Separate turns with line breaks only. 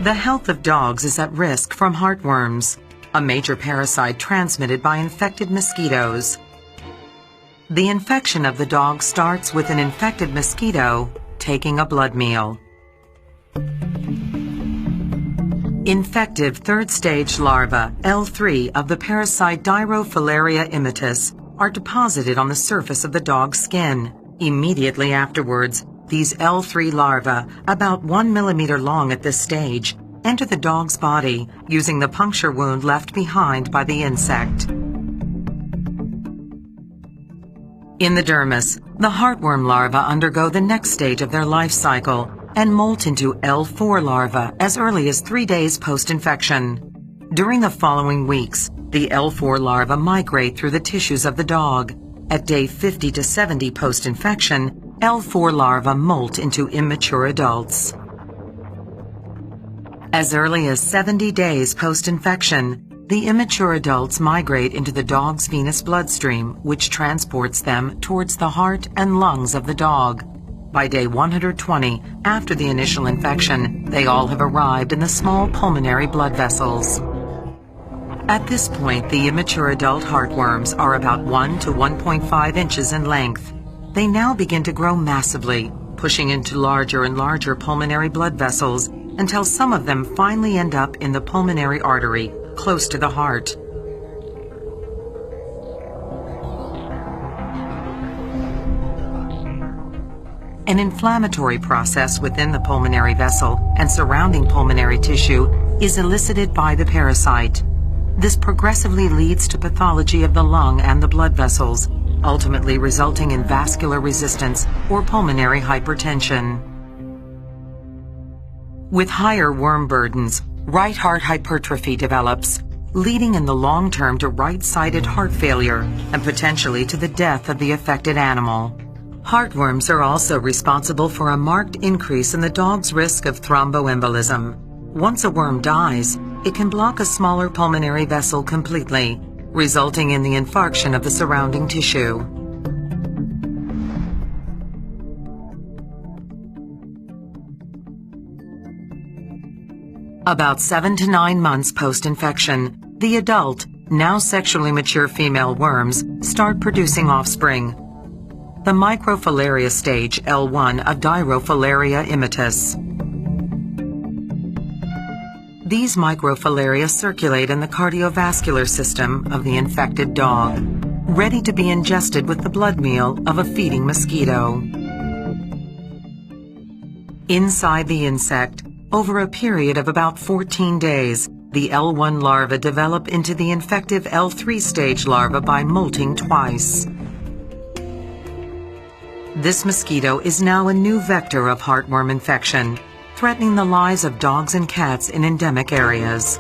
The health of dogs is at risk from heartworms, a major parasite transmitted by infected mosquitoes. The infection of the dog starts with an infected mosquito taking a blood meal. Infective third-stage larvae, L3, of the parasite Dirofilaria immitis are deposited on the surface of the dog's skin. Immediately afterwards, these L3 larvae, about 1 millimeter long at this stage, enter the dog's body using the puncture wound left behind by the insect. In the dermis, the heartworm larvae undergo the next stage of their life cycle and molt into L4 larvae as early as 3 days post-infection. During the following weeks, the L4 larvae migrate through the tissues of the dog. At day 50 to 70 post-infection, L4 larvae molt into immature adults. As early as 70 days post-infection, the immature adults migrate into the dog's venous bloodstream, which transports them towards the heart and lungs of the dog. By day 120, after the initial infection, they all have arrived in the small pulmonary blood vessels. At this point, the immature adult heartworms are about 1 to 1.5 inches in length. They now begin to grow massively, pushing into larger and larger pulmonary blood vessels until some of them finally end up in the pulmonary artery, close to the heart. An inflammatory process within the pulmonary vessel and surrounding pulmonary tissue is elicited by the parasite. This progressively leads to pathology of the lung and the blood vessels, ultimately resulting in vascular resistance or pulmonary hypertension. With higher worm burdens, right heart hypertrophy develops, leading in the long term to right-sided heart failure and potentially to the death of the affected animal. Heartworms are also responsible for a marked increase in the dog's risk of thromboembolism. Once a worm dies, it can block a smaller pulmonary vessel completely, resulting in the infarction of the surrounding tissue. About 7 to 9 months post-infection, the adult, now sexually mature female worms start producing offspring. The microfilaria stage L1 of Dirofilaria immitis. These microfilaria circulate in the cardiovascular system of the infected dog, ready to be ingested with the blood meal of a feeding mosquito. Inside the insect, over a period of about 14 days, the L1 larvae develop into the infective L3 stage larva by molting twice. This mosquito is now a new vector of heartworm infection, threatening the lives of dogs and cats in endemic areas.